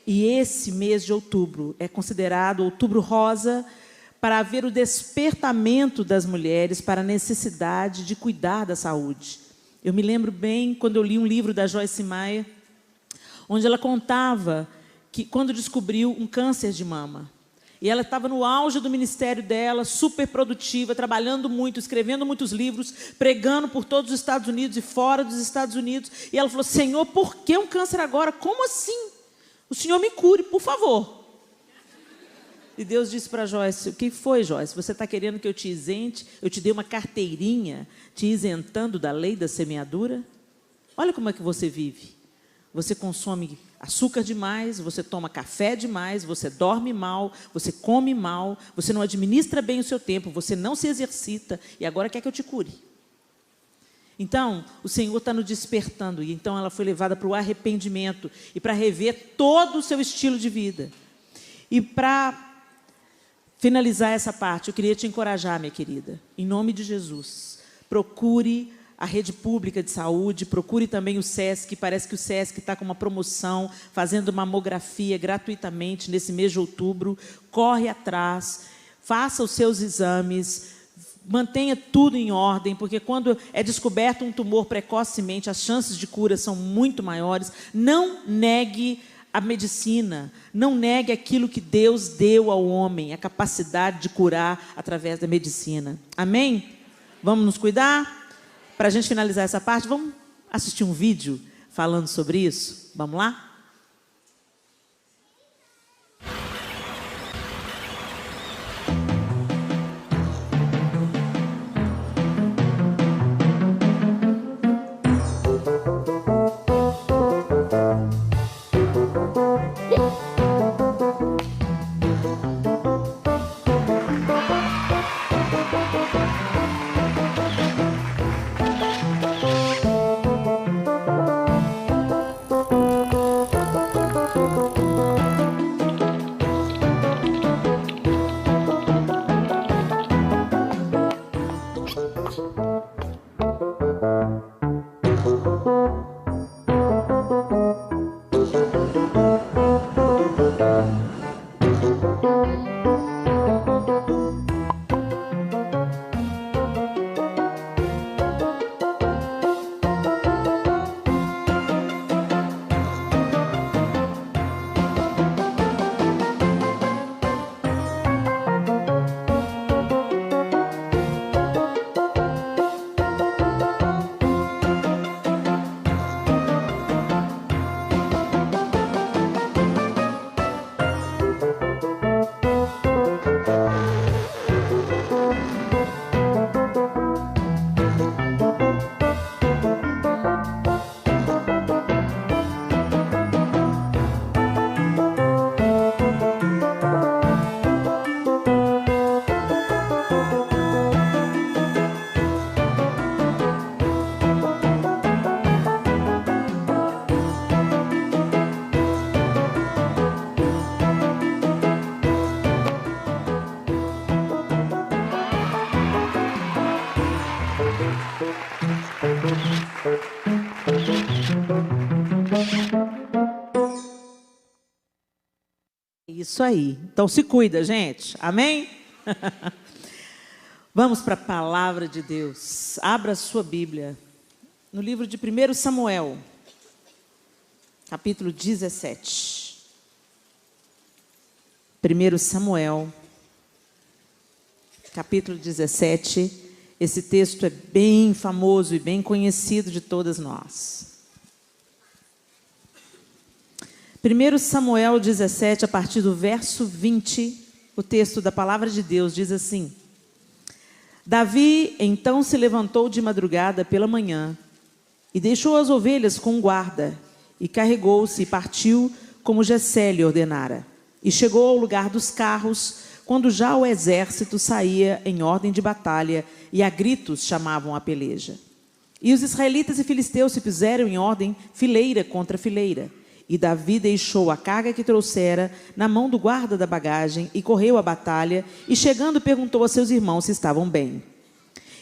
E esse mês de outubro é considerado outubro rosa, para haver o despertamento das mulheres para a necessidade de cuidar da saúde. Eu me lembro bem quando eu li um livro da Joyce Meyer, onde ela contava que quando descobriu um câncer de mama, e ela estava no auge do ministério dela, super produtiva, trabalhando muito, escrevendo muitos livros, pregando por todos os Estados Unidos e fora dos Estados Unidos, e ela falou: Senhor, por que um câncer agora? Como assim? O Senhor me cure, por favor. E Deus disse para Joyce: o que foi, Joyce? Você está querendo que eu te isente? Eu te dei uma carteirinha te isentando da lei da semeadura? Olha como é que você vive. Você consome açúcar demais, você toma café demais, você dorme mal, você come mal, você não administra bem o seu tempo, você não se exercita, e agora quer que eu te cure. Então, o Senhor está nos despertando, e então ela foi levada para o arrependimento, e para rever todo o seu estilo de vida. E para finalizar essa parte, eu queria te encorajar, minha querida, em nome de Jesus, procure a rede pública de saúde, procure também o SESC, parece que o SESC está com uma promoção, fazendo mamografia gratuitamente nesse mês de outubro, corre atrás, faça os seus exames, mantenha tudo em ordem, porque quando é descoberto um tumor precocemente, as chances de cura são muito maiores. Não negue a medicina, não negue aquilo que Deus deu ao homem, a capacidade de curar através da medicina. Amém? Vamos nos cuidar? Para a gente finalizar essa parte, vamos assistir um vídeo falando sobre isso? Vamos lá? Isso aí. Então se cuida, gente. Amém? Vamos para a palavra de Deus. Abra a sua Bíblia no livro de 1 Samuel, capítulo 17. 1 Samuel, capítulo 17. Esse texto é bem famoso e bem conhecido de todas nós. 1 Samuel 17, a partir do verso 20, o texto da palavra de Deus diz assim: Davi então se levantou de madrugada pela manhã e deixou as ovelhas com guarda e carregou-se e partiu como Jessé lhe ordenara. E chegou ao lugar dos carros, quando já o exército saía em ordem de batalha e a gritos chamavam a peleja. E os israelitas e filisteus se puseram em ordem, fileira contra fileira. E Davi deixou a carga que trouxera na mão do guarda da bagagem e correu à batalha, e chegando perguntou a seus irmãos se estavam bem.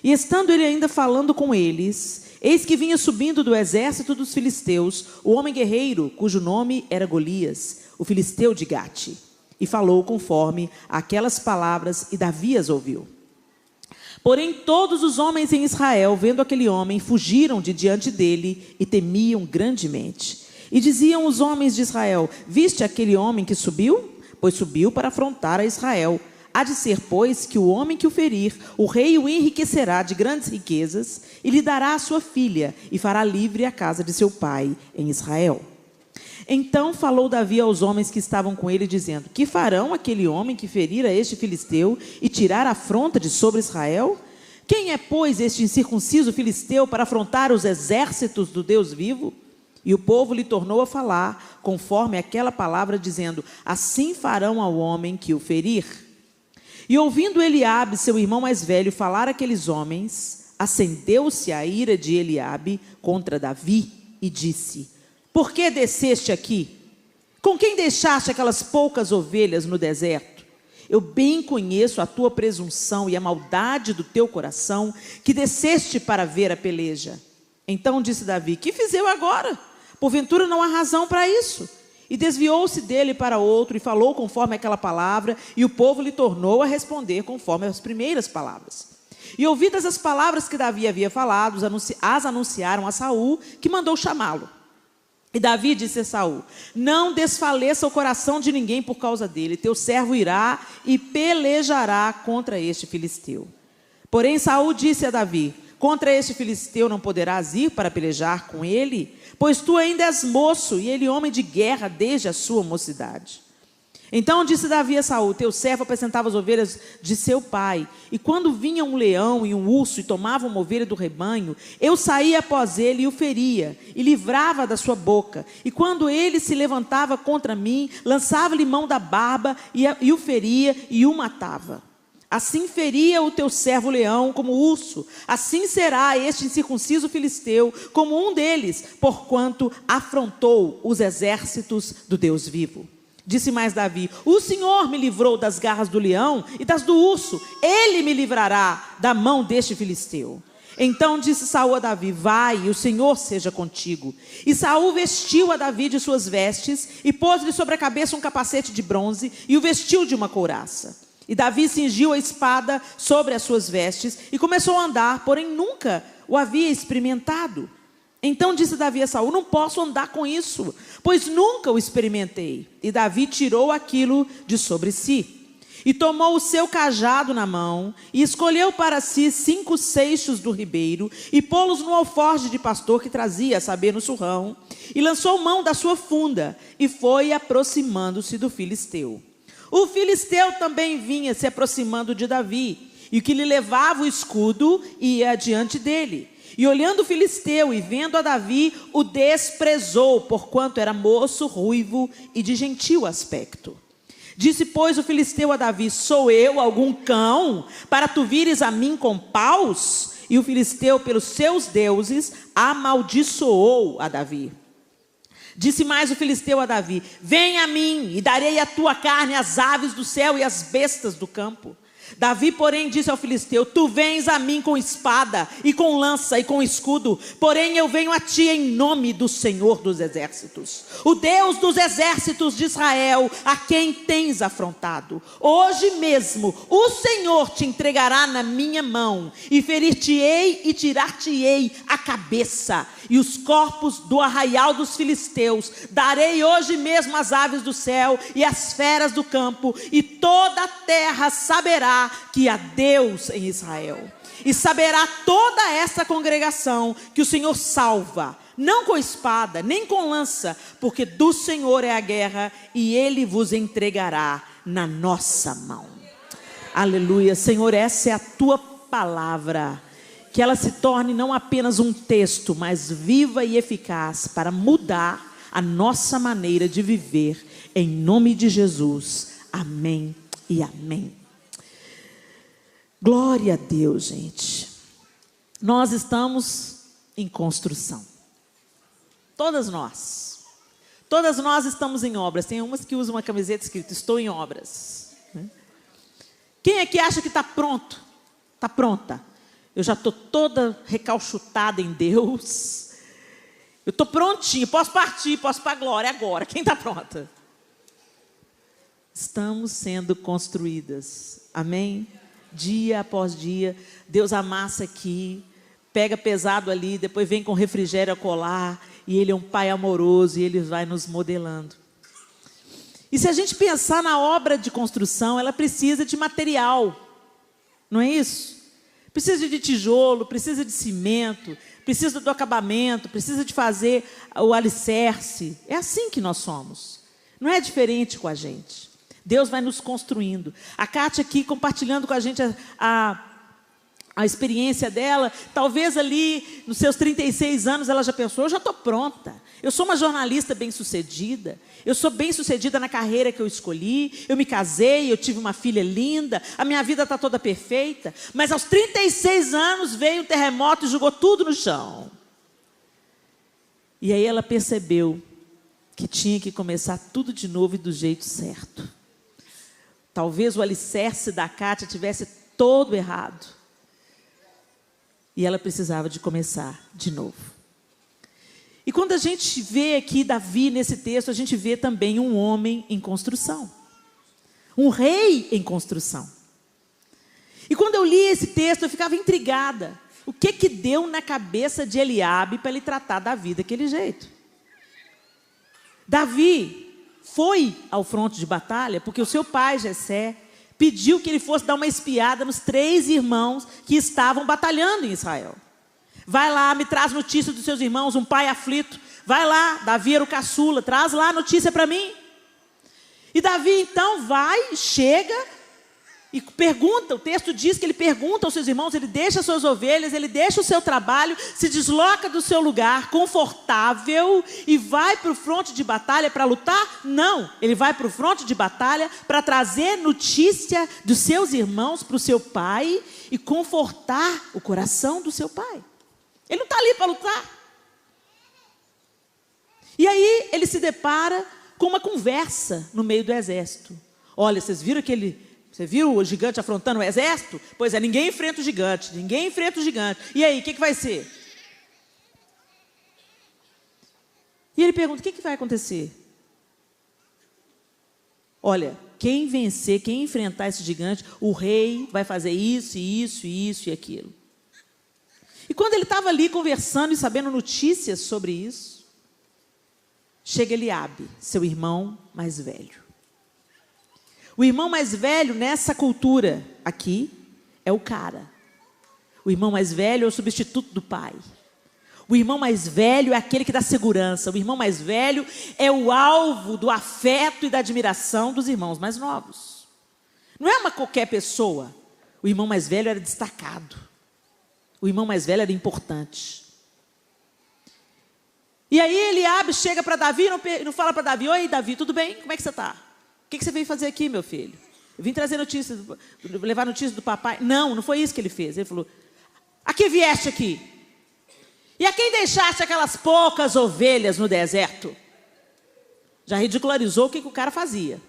E estando ele ainda falando com eles, Eis que vinha subindo do exército dos filisteus o homem guerreiro, cujo nome era Golias, o filisteu de Gate. E falou conforme aquelas palavras, e Davi as ouviu. Porém, todos os homens em Israel, vendo aquele homem, fugiram de diante dele e temiam grandemente. E diziam os homens de Israel: viste aquele homem que subiu? Pois subiu para afrontar a Israel. Há de ser, pois, que o homem que o ferir, o rei o enriquecerá de grandes riquezas, e lhe dará a sua filha, e fará livre a casa de seu pai em Israel. Então falou Davi aos homens que estavam com ele, dizendo: que farão aquele homem que ferir a este filisteu e tirar a afronta de sobre Israel? Quem é, pois, este incircunciso filisteu para afrontar os exércitos do Deus vivo? E o povo lhe tornou a falar, conforme aquela palavra, dizendo: assim farão ao homem que o ferir. E ouvindo Eliabe, seu irmão mais velho, falar aqueles homens, acendeu-se a ira de Eliabe contra Davi e disse: por que desceste aqui? Com quem deixaste aquelas poucas ovelhas no deserto? Eu bem conheço a tua presunção e a maldade do teu coração, que desceste para ver a peleja. Então disse Davi: que fiz eu agora? Porventura não há razão para isso. E desviou-se dele para outro, e falou conforme aquela palavra, e o povo lhe tornou a responder conforme as primeiras palavras. E ouvidas as palavras que Davi havia falado, as anunciaram a Saul, que mandou chamá-lo. E Davi disse a Saul: não desfaleça o coração de ninguém por causa dele, teu servo irá e pelejará contra este filisteu. Porém Saul disse a Davi: contra este filisteu não poderás ir para pelejar com ele, pois tu ainda és moço, e ele homem de guerra desde a sua mocidade. Então disse Davi a Saul: teu servo apacentava as ovelhas de seu pai, e quando vinha um leão e um urso e tomavam uma ovelha do rebanho, eu saía após ele e o feria, e livrava da sua boca. E quando ele se levantava contra mim, lançava-lhe mão da barba e o feria e o matava. Assim feria o teu servo leão como urso, assim será este incircunciso filisteu como um deles, porquanto afrontou os exércitos do Deus vivo. Disse mais Davi: o Senhor me livrou das garras do leão e das do urso, ele me livrará da mão deste filisteu. Então disse Saul a Davi: vai, e o Senhor seja contigo. E Saul vestiu a Davi de suas vestes, e pôs-lhe sobre a cabeça um capacete de bronze, e o vestiu de uma couraça. E Davi cingiu a espada sobre as suas vestes, e começou a andar, porém nunca o havia experimentado. Então disse Davi a Saul: não posso andar com isso, pois nunca o experimentei. E Davi tirou aquilo de sobre si, e tomou o seu cajado na mão, e escolheu para si 5 seixos do ribeiro, e pô-los no alforje de pastor que trazia, a saber, no surrão, e lançou mão da sua funda, e foi aproximando-se do filisteu. O filisteu também vinha se aproximando de Davi, e o que lhe levava o escudo ia adiante dele. E olhando o filisteu e vendo a Davi, o desprezou, porquanto era moço, ruivo e de gentil aspecto. Disse, pois, o filisteu a Davi: sou eu algum cão, para tu vires a mim com paus? E o filisteu, pelos seus deuses, amaldiçoou a Davi. Disse mais o filisteu a Davi: vem a mim, e darei a tua carne às aves do céu e às bestas do campo. Davi, porém, disse ao filisteu: tu vens a mim com espada, e com lança, e com escudo, porém eu venho a ti em nome do Senhor dos exércitos, o Deus dos exércitos de Israel, a quem tens afrontado. Hoje mesmo o Senhor te entregará na minha mão, e ferir-te-ei e tirar-te-ei a cabeça, e os corpos do arraial dos filisteus darei hoje mesmo às aves do céu e às feras do campo, e toda a terra saberá que há Deus em Israel. E saberá toda essa congregação que o Senhor salva, não com espada, nem com lança, porque do Senhor é a guerra, e Ele vos entregará na nossa mão. Aleluia. Senhor, essa é a Tua palavra, que ela se torne não apenas um texto, mas viva e eficaz para mudar a nossa maneira de viver, em nome de Jesus. Amém e amém. Glória a Deus, gente. Nós estamos em construção. Todas nós estamos em obras. Tem umas que usam uma camiseta escrita: estou em obras. Quem é que acha que está pronto? Está pronta? Eu já estou toda recalchutada em Deus. Eu estou prontinha, posso partir, posso para a glória agora. Quem está pronta? Estamos sendo construídas. Amém? Dia após dia, Deus amassa aqui, pega pesado ali, depois vem com refrigério a colar, e Ele é um Pai amoroso, e Ele vai nos modelando. E se a gente pensar na obra de construção, ela precisa de material, não é isso? Precisa de tijolo, precisa de cimento, precisa do acabamento, precisa de fazer o alicerce. É assim que nós somos. Não é diferente com a gente. Deus vai nos construindo. A Kátia aqui compartilhando com a gente a experiência dela. Talvez ali nos seus 36 anos ela já pensou, eu já estou pronta. Eu sou uma jornalista bem-sucedida. Eu sou bem-sucedida na carreira que eu escolhi. Eu me casei, eu tive uma filha linda. A minha vida está toda perfeita. Mas aos 36 anos veio um terremoto e jogou tudo no chão. E aí ela percebeu que tinha que começar tudo de novo e do jeito certo. Talvez o alicerce da Kátia tivesse todo errado. E ela precisava de começar de novo. E quando a gente vê aqui Davi nesse texto, a gente vê também um homem em construção. Um rei em construção. E quando eu li esse texto, eu ficava intrigada. O que deu na cabeça de Eliabe para ele tratar Davi daquele jeito? Davi foi ao fronte de batalha porque o seu pai, Jessé, pediu que ele fosse dar uma espiada nos 3 irmãos que estavam batalhando em Israel. Vai lá, me traz notícia dos seus irmãos, um pai aflito. Vai lá, Davi era o caçula, traz lá a notícia para mim. E Davi então vai, chega e pergunta, o texto diz que ele pergunta aos seus irmãos, ele deixa as suas ovelhas, ele deixa o seu trabalho, se desloca do seu lugar confortável e vai para o fronte de batalha para lutar? Não, ele vai para o fronte de batalha para trazer notícia dos seus irmãos para o seu pai e confortar o coração do seu pai. Ele não está ali para lutar. E aí ele se depara com uma conversa no meio do exército. Olha, vocês viram o gigante afrontando o exército? Pois é, ninguém enfrenta o gigante, ninguém enfrenta o gigante. E aí, o que vai ser? E ele pergunta, o que vai acontecer? Olha, quem vencer, quem enfrentar esse gigante, o rei vai fazer isso, isso, isso e aquilo. E quando ele estava ali conversando e sabendo notícias sobre isso, chega Eliabe, seu irmão mais velho. O irmão mais velho nessa cultura aqui é o cara. O irmão mais velho é o substituto do pai. O irmão mais velho é aquele que dá segurança. O irmão mais velho é o alvo do afeto e da admiração dos irmãos mais novos. Não é uma qualquer pessoa. O irmão mais velho era destacado. O irmão mais velho era importante. E aí Eliabe chega para Davi e não fala para Davi, oi Davi, tudo bem? Como é que você está? O que você veio fazer aqui, meu filho? Eu vim trazer notícias, levar notícias do papai. Não foi isso que ele fez. Ele falou, a que vieste aqui? E a quem deixaste aquelas poucas ovelhas no deserto? Já ridicularizou o que o cara fazia.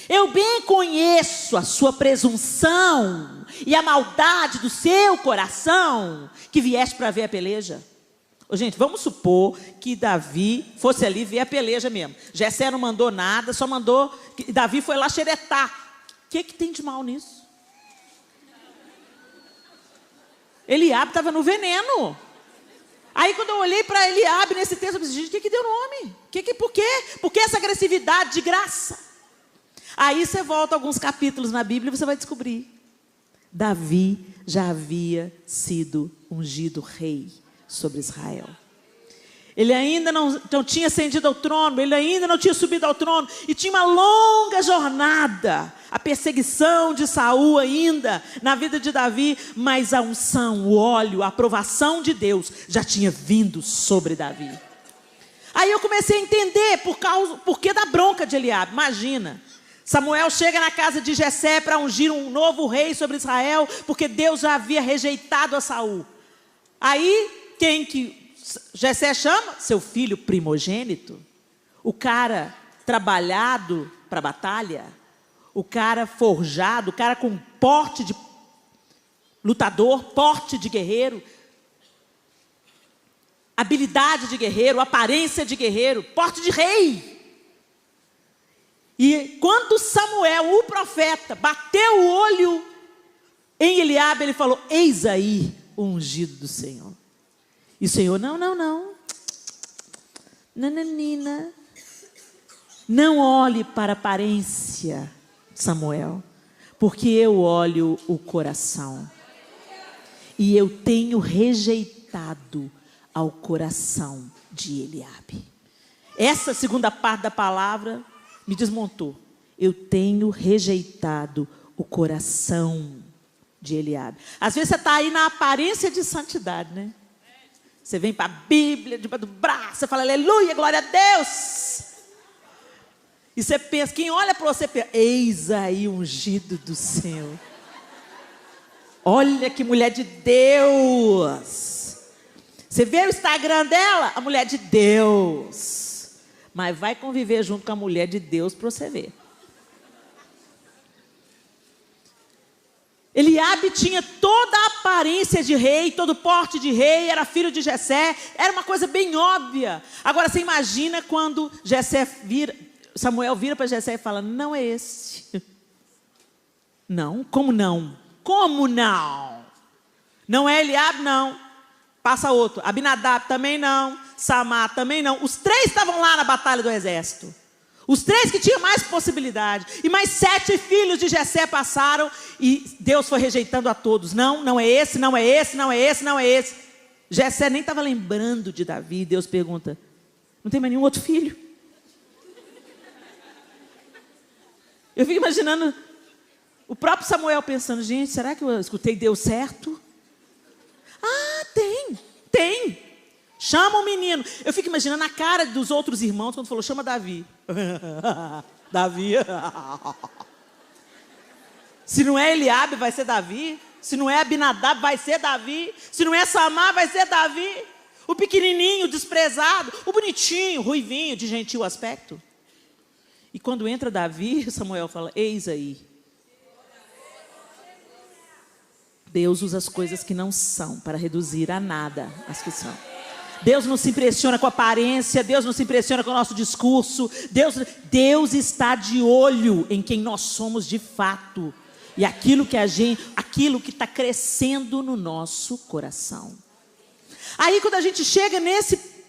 Eu bem conheço a sua presunção e a maldade do seu coração que vieste para ver a peleja. Ô, gente, vamos supor que Davi fosse ali ver a peleja mesmo. Jessé não mandou nada, só mandou que Davi foi lá xeretar. O que tem de mal nisso? Eliabe estava no veneno. Aí quando eu olhei para Eliabe nesse texto, eu pensei, gente, o que deu no homem? Por quê? Por que essa agressividade de graça? Aí você volta alguns capítulos na Bíblia e você vai descobrir. Davi já havia sido ungido rei sobre Israel. Ele ainda não tinha ascendido ao trono, ele ainda não tinha subido ao trono, e tinha uma longa jornada, a perseguição de Saul ainda na vida de Davi, mas a unção, o óleo, a aprovação de Deus já tinha vindo sobre Davi. Aí eu comecei a entender por que da bronca de Eliabe. Imagina, Samuel chega na casa de Jessé para ungir um novo rei sobre Israel, porque Deus já havia rejeitado a Saul. Aí, quem que Jessé chama? Seu filho primogênito. O cara trabalhado para a batalha. O cara forjado, o cara com porte lutador, porte de guerreiro, habilidade de guerreiro, aparência de guerreiro, porte de rei. E quando Samuel, o profeta, bateu o olho em Eliabe, ele falou: eis aí o ungido do Senhor. E o Senhor: nananina, não olhe para a aparência, Samuel, porque eu olho o coração. E eu tenho rejeitado ao coração de Eliabe. Essa segunda parte da palavra me desmontou. Eu tenho rejeitado o coração de Eliabe. Às vezes você está aí na aparência de santidade, né? Você vem para a Bíblia, debaixo do braço, você fala aleluia, glória a Deus. E você pensa, quem olha para você pensa: eis aí o ungido do Senhor. Olha que mulher de Deus. Você vê o Instagram dela, a mulher de Deus. Mas vai conviver junto com a mulher de Deus para você ver. Eliabe tinha toda a aparência de rei, todo o porte de rei, era filho de Jessé, era uma coisa bem óbvia. Agora você imagina quando Samuel vira para Jessé e fala: não é esse. Não, como não? Como não? Não é Eliabe, não. Passa outro. Abinadab também não. Samar também não. Os 3 estavam lá na batalha do exército. Os 3 que tinham mais possibilidade. E mais 7 filhos de Jessé passaram. E Deus foi rejeitando a todos. Não, não é esse, não é esse, não é esse, não é esse. Jessé nem estava lembrando de Davi. Deus pergunta: não tem mais nenhum outro filho? Eu fico imaginando o próprio Samuel pensando: gente, será que eu escutei Deus certo? Ah, tem. Chama o menino. Eu fico imaginando a cara dos outros irmãos quando falou: chama Davi. Davi. Se não é Eliabe, vai ser Davi. Se não é Abinadab, vai ser Davi. Se não é Samar, vai ser Davi. O pequenininho, desprezado. O bonitinho, ruivinho, de gentil aspecto. E quando entra Davi, Samuel fala: eis aí. Deus usa as coisas que não são para reduzir a nada as que são. Deus não se impressiona com a aparência, Deus não se impressiona com o nosso discurso. Deus está de olho em quem nós somos de fato. E aquilo que está crescendo no nosso coração. Aí quando a gente chega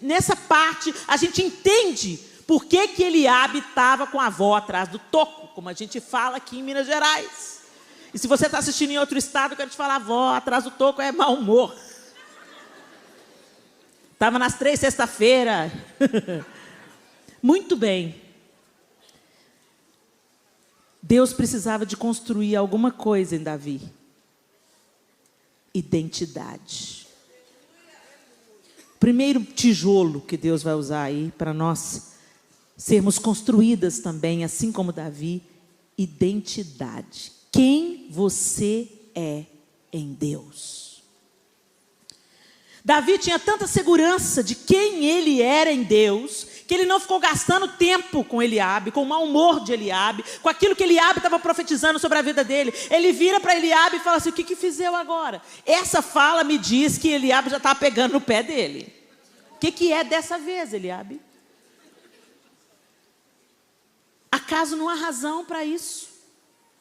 nessa parte, a gente entende por que Eliabe estava com a avó atrás do toco, como a gente fala aqui em Minas Gerais. E se você está assistindo em outro estado, eu quero te falar: avó, atrás do toco é mau humor. Estava nas 3 sexta-feira. Muito bem. Deus precisava de construir alguma coisa em Davi. Identidade. Primeiro tijolo que Deus vai usar aí para nós sermos construídas também, assim como Davi: identidade. Quem você é em Deus. Davi tinha tanta segurança de quem ele era em Deus, que ele não ficou gastando tempo com Eliabe, com o mau humor de Eliabe, com aquilo que Eliabe estava profetizando sobre a vida dele. Ele vira para Eliabe e fala assim: o que fiz eu agora? Essa fala me diz que Eliabe já estava pegando no pé dele. O que é dessa vez, Eliabe? Acaso não há razão para isso?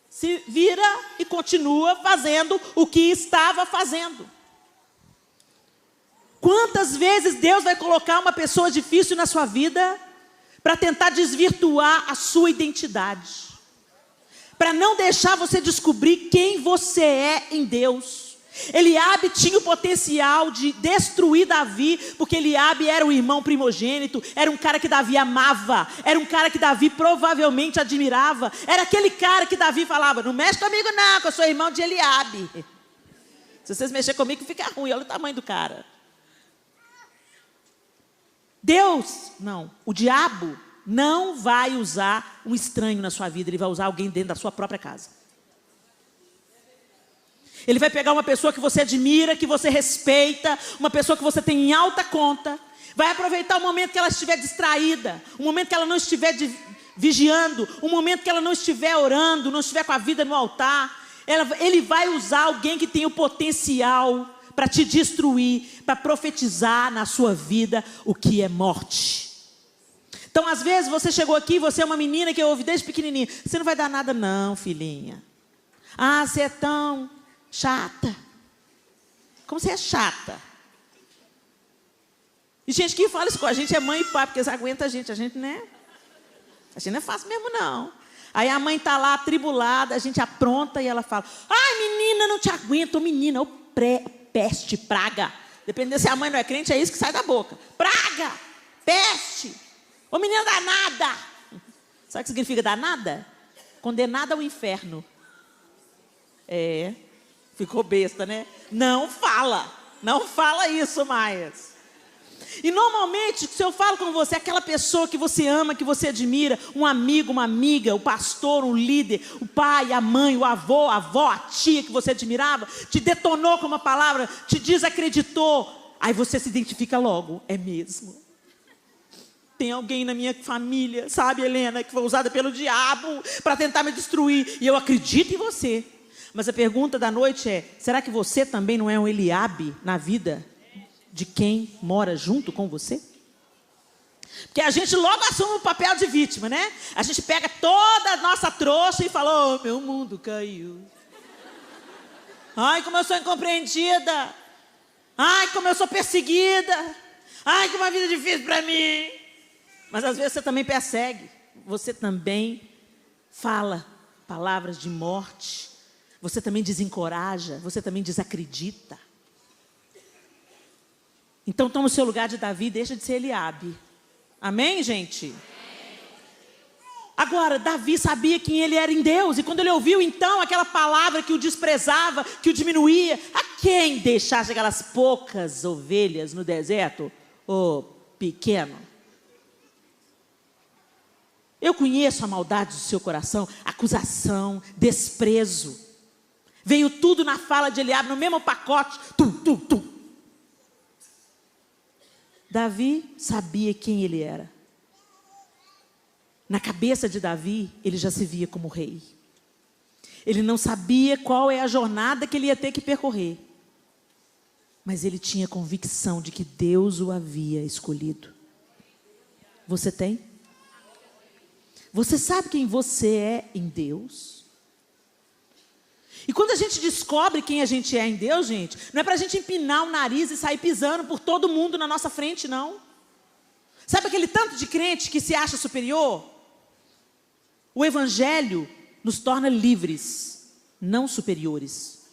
Se vira e continua fazendo o que estava fazendo. Quantas vezes Deus vai colocar uma pessoa difícil na sua vida para tentar desvirtuar a sua identidade, para não deixar você descobrir quem você é em Deus. Eliabe tinha o potencial de destruir Davi, porque Eliabe era o irmão primogênito, era um cara que Davi amava, era um cara que Davi provavelmente admirava, era aquele cara que Davi falava: não mexe comigo não, que eu sou irmão de Eliabe. Se vocês mexerem comigo fica ruim, olha o tamanho do cara. Deus, não, o diabo não vai usar um estranho na sua vida, ele vai usar alguém dentro da sua própria casa. Ele vai pegar uma pessoa que você admira, que você respeita, uma pessoa que você tem em alta conta, vai aproveitar o momento que ela estiver distraída, o momento que ela não estiver vigiando, o momento que ela não estiver orando, não estiver com a vida no altar. Ele vai usar alguém que tem o potencial para te destruir, para profetizar na sua vida o que é morte. Então, às vezes, você chegou aqui, você é uma menina que eu ouvi desde pequenininha. Você não vai dar nada não, filhinha. Ah, você é tão chata. Como você é chata. E gente que fala isso com a gente é mãe e pai, porque eles aguentam a gente, né? A gente não é fácil mesmo, não. Aí a mãe está lá atribulada, a gente apronta e ela fala: ai, menina, não te aguento, ô menina, ô peste, praga. Dependendo se a mãe não é crente, é isso que sai da boca. Praga, peste, ô menina danada. Sabe o que significa danada? Condenada ao inferno. É, ficou besta, né? Não fala isso mais. E normalmente, se eu falo com você, aquela pessoa que você ama, que você admira, um amigo, uma amiga, o pastor, um líder, o pai, a mãe, o avô, a avó, a tia que você admirava, te detonou com uma palavra, te desacreditou, aí você se identifica logo, é mesmo. Tem alguém na minha família, sabe, Helena, que foi usada pelo diabo para tentar me destruir, e eu acredito em você. Mas a pergunta da noite é: será que você também não é um Eliabe na vida de quem mora junto com você? Porque a gente logo assume o papel de vítima, né? A gente pega toda a nossa trouxa e fala: oh, meu mundo caiu. Ai, como eu sou incompreendida. Ai, como eu sou perseguida. Ai, que uma vida difícil para mim. Mas às vezes você também persegue. Você também fala palavras de morte. Você também desencoraja. Você também desacredita. Então toma o seu lugar de Davi, deixa de ser Eliabe. Amém, gente? Agora, Davi sabia quem ele era em Deus. E quando ele ouviu então aquela palavra que o desprezava, que o diminuía, a quem deixasse aquelas poucas ovelhas no deserto? Ô, pequeno. Eu conheço a maldade do seu coração, acusação, desprezo. Veio tudo na fala de Eliabe, no mesmo pacote. Davi sabia quem ele era. Na cabeça de Davi, ele já se via como rei. Ele não sabia qual é a jornada que ele ia ter que percorrer. Mas ele tinha convicção de que Deus o havia escolhido. Você tem? Você sabe quem você é em Deus? E quando a gente descobre quem a gente é em Deus, gente, não é para a gente empinar o nariz e sair pisando por todo mundo na nossa frente, não. Sabe aquele tanto de crente que se acha superior? O Evangelho nos torna livres, não superiores.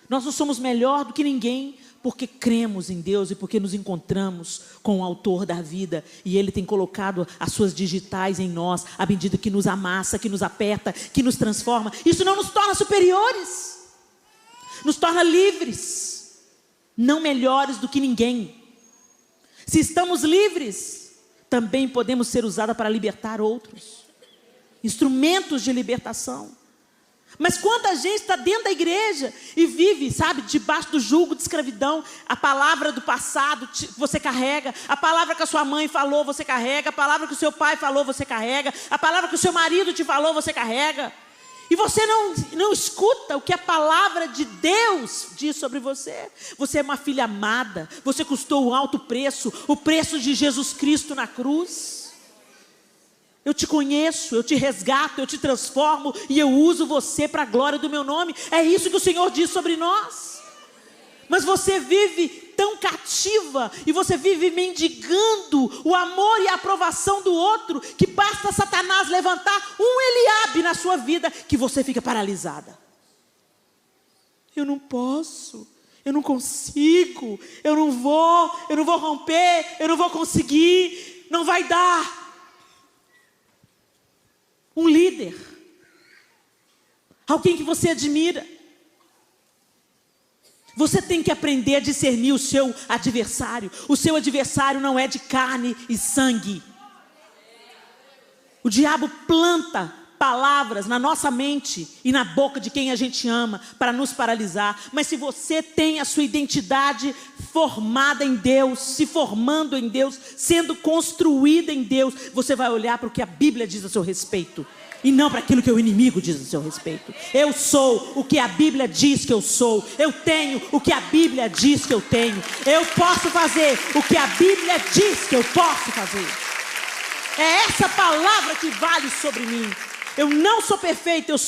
Nós não somos melhor do que ninguém porque cremos em Deus e porque nos encontramos com o autor da vida. E Ele tem colocado as suas digitais em nós, à medida que nos amassa, que nos aperta, que nos transforma. Isso não nos torna superiores. Nos torna livres. Não melhores do que ninguém. Se estamos livres, também podemos ser usados para libertar outros. Instrumentos de libertação. Mas quanta gente está dentro da igreja e vive, sabe, debaixo do jugo de escravidão. A palavra do passado você carrega, a palavra que a sua mãe falou você carrega, a palavra que o seu pai falou você carrega, a palavra que o seu marido te falou você carrega. E você não escuta o que a palavra de Deus diz sobre você. Você é uma filha amada, você custou um alto preço, o preço de Jesus Cristo na cruz. Eu te conheço, eu te resgato, eu te transformo e eu uso você para a glória do meu nome. É isso que o Senhor diz sobre nós. Mas você vive tão cativa e você vive mendigando o amor e a aprovação do outro, que basta Satanás levantar um Eliabe na sua vida que você fica paralisada. Eu não posso, eu não consigo, eu não vou romper, eu não vou conseguir, não vai dar. Um líder, alguém que você admira. Você tem que aprender a discernir o seu adversário. O seu adversário não é de carne e sangue. O diabo planta palavras na nossa mente e na boca de quem a gente ama para nos paralisar. Mas se você tem a sua identidade formada em Deus, se formando em Deus, sendo construída em Deus, você vai olhar para o que a Bíblia diz a seu respeito e não para aquilo que o inimigo diz a seu respeito. Eu sou o que a Bíblia diz que eu sou. Eu tenho o que a Bíblia diz que eu tenho. Eu posso fazer o que a Bíblia diz que eu posso fazer. É essa palavra que vale sobre mim. Eu não sou perfeita, eu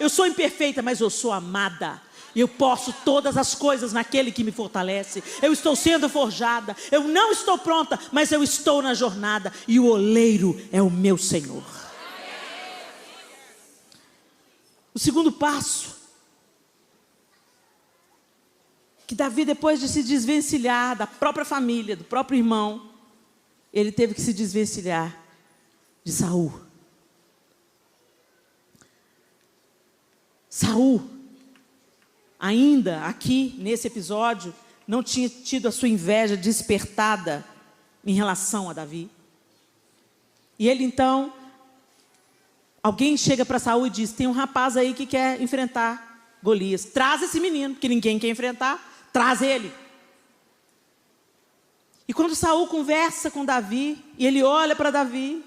sou imperfeita, mas eu sou amada. Eu posso todas as coisas naquele que me fortalece. Eu estou sendo forjada. Eu não estou pronta, mas eu estou na jornada. E o oleiro é o meu Senhor. O segundo passo, que Davi, depois de se desvencilhar da própria família, do próprio irmão, ele teve que se desvencilhar de Saul. Saul, ainda aqui nesse episódio, não tinha tido a sua inveja despertada em relação a Davi. E ele então, alguém chega para Saul e diz: tem um rapaz aí que quer enfrentar Golias. Traz esse menino, que ninguém quer enfrentar, traz ele. E quando Saul conversa com Davi, e ele olha para Davi,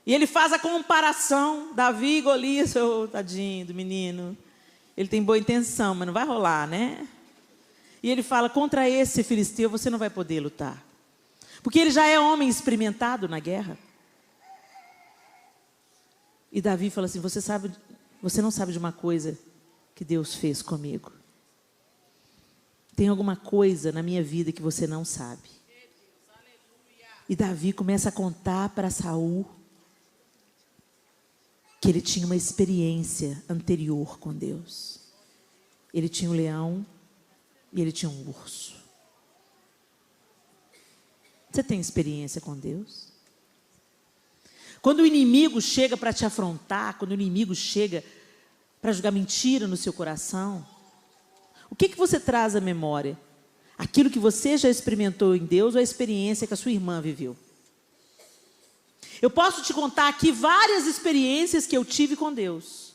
e ele faz a comparação, Davi e Golias, tadinho do menino, ele tem boa intenção, mas não vai rolar, né? E ele fala: contra esse filisteu você não vai poder lutar, porque ele já é homem experimentado na guerra. E Davi fala assim: você não sabe de uma coisa que Deus fez comigo. Tem alguma coisa na minha vida que você não sabe. E Davi começa a contar para Saul que ele tinha uma experiência anterior com Deus. Ele tinha um leão e ele tinha um urso. Você tem experiência com Deus? Quando o inimigo chega para te afrontar, quando o inimigo chega para jogar mentira no seu coração, o que você traz à memória? Aquilo que você já experimentou em Deus ou a experiência que a sua irmã viveu? Eu posso te contar aqui várias experiências que eu tive com Deus.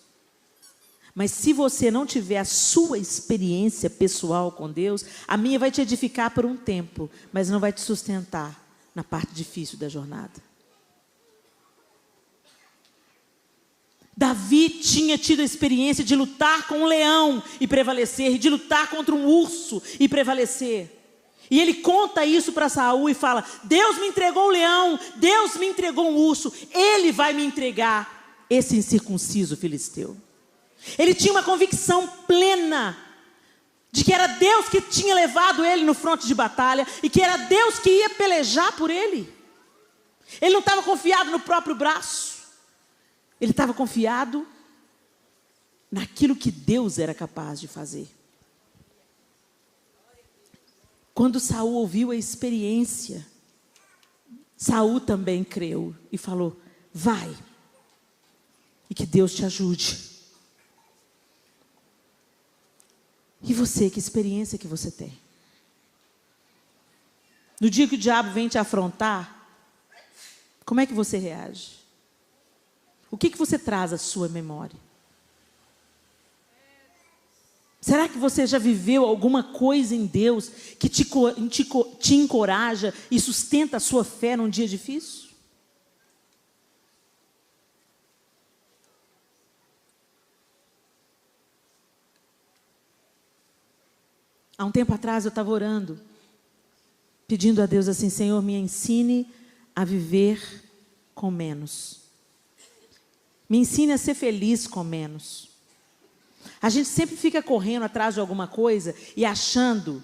Mas se você não tiver a sua experiência pessoal com Deus, a minha vai te edificar por um tempo, mas não vai te sustentar na parte difícil da jornada. Davi tinha tido a experiência de lutar com um leão e prevalecer, e de lutar contra um urso e prevalecer. E ele conta isso para Saul e fala: Deus me entregou o leão, Deus me entregou um urso, Ele vai me entregar esse incircunciso filisteu. Ele tinha uma convicção plena de que era Deus que tinha levado ele no fronte de batalha e que era Deus que ia pelejar por ele. Ele não estava confiado no próprio braço. Ele estava confiado naquilo que Deus era capaz de fazer. Quando Saul ouviu a experiência, Saul também creu e falou: vai, e que Deus te ajude. E você, que experiência que você tem? No dia que o diabo vem te afrontar, como é que você reage? O que você traz à sua memória? Será que você já viveu alguma coisa em Deus que te encoraja e sustenta a sua fé num dia difícil? Há um tempo atrás eu estava orando, pedindo a Deus assim: Senhor, me ensine a viver com menos. Me ensine a ser feliz com menos. A gente sempre fica correndo atrás de alguma coisa e achando